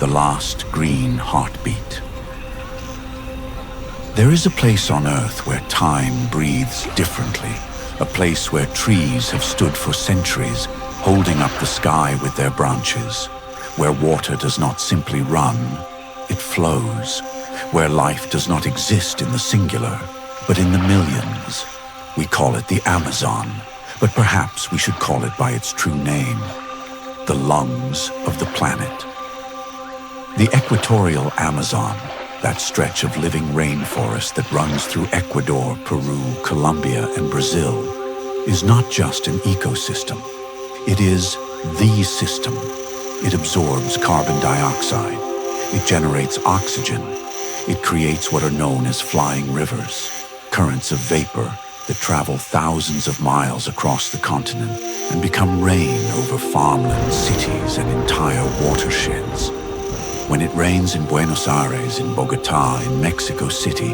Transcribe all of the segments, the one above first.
the last green heartbeat. There is a place on Earth where time breathes differently, a place where trees have stood for centuries, holding up the sky with their branches, where water does not simply run, it flows, where life does not exist in the singular, but in the millions. We call it the Amazon, but perhaps we should call it by its true name, the lungs of the planet. The equatorial Amazon, that stretch of living rainforest that runs through Ecuador, Peru, Colombia, and Brazil, is not just an ecosystem. It is the system. It absorbs carbon dioxide. It generates oxygen. It creates what are known as flying rivers, currents of vapor that travel thousands of miles across the continent and become rain over farmland, cities, and entire watersheds. When it rains in Buenos Aires, in Bogotá, in Mexico City,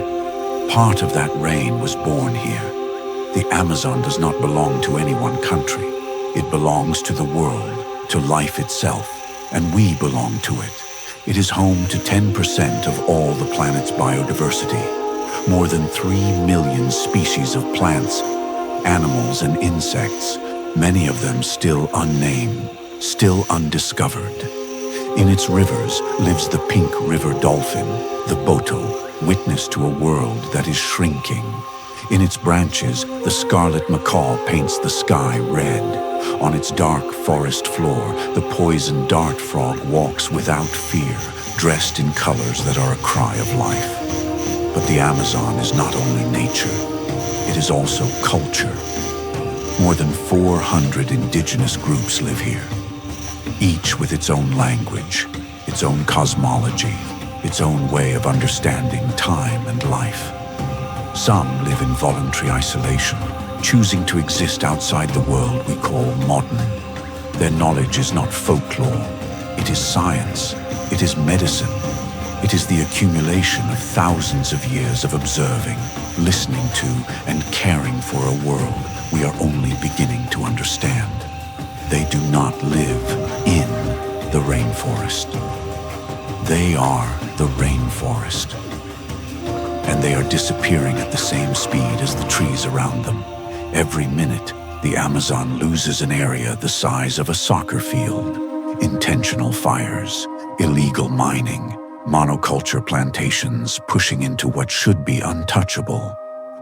part of that rain was born here. The Amazon does not belong to any one country. It belongs to the world, to life itself, and we belong to it. It is home to 10% of all the planet's biodiversity, more than 3 million species of plants, animals, and insects, many of them still unnamed, still undiscovered. In its rivers lives the pink river dolphin, the boto, witness to a world that is shrinking. In its branches, the scarlet macaw paints the sky red. On its dark forest floor, the poison dart frog walks without fear, dressed in colors that are a cry of life. But the Amazon is not only nature, it is also culture. More than 400 indigenous groups live here, each with its own language, its own cosmology, its own way of understanding time and life. Some live in voluntary isolation, choosing to exist outside the world we call modern. Their knowledge is not folklore, it is science, it is medicine, it is the accumulation of thousands of years of observing, listening to, and caring for a world we are only beginning to understand. They do not live in the rainforest. They are the rainforest. And they are disappearing at the same speed as the trees around them. Every minute, the Amazon loses an area the size of a soccer field. Intentional fires, illegal mining, monoculture plantations pushing into what should be untouchable.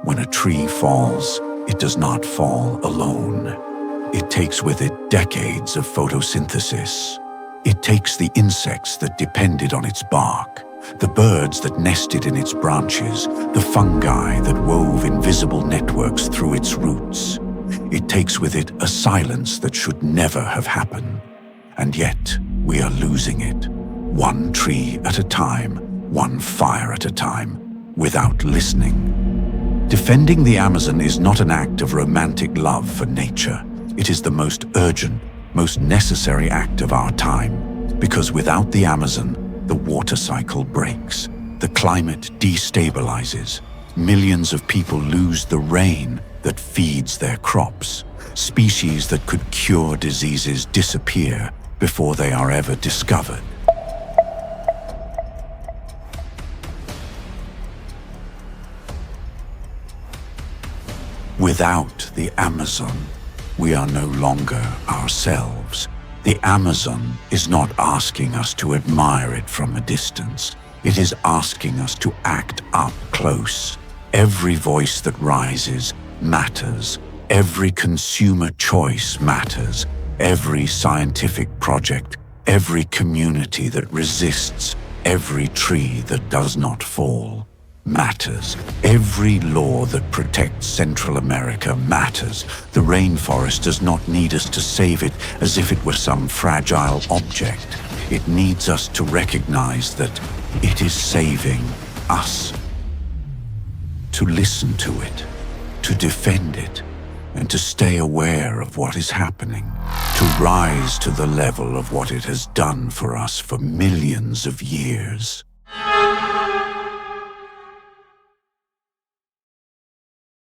When a tree falls, it does not fall alone. It takes with it decades of photosynthesis. It takes the insects that depended on its bark, the birds that nested in its branches, the fungi that wove invisible networks through its roots. It takes with it a silence that should never have happened. And yet, we are losing it, one tree at a time, one fire at a time, without listening. Defending the Amazon is not an act of romantic love for nature. It is the most urgent, most necessary act of our time, because without the Amazon, the water cycle breaks, the climate destabilizes, millions of people lose the rain that feeds their crops, species that could cure diseases disappear before they are ever discovered. Without the Amazon, we are no longer ourselves. The Amazon is not asking us to admire it from a distance. It is asking us to act up close. Every voice that rises matters. Every consumer choice matters. Every scientific project, every community that resists, every tree that does not fall matters. Every law that protects Central America matters. The rainforest does not need us to save it as if it were some fragile object. It needs us to recognize that it is saving us. To listen to it, to defend it, and to stay aware of what is happening. To rise to the level of what it has done for us for millions of years.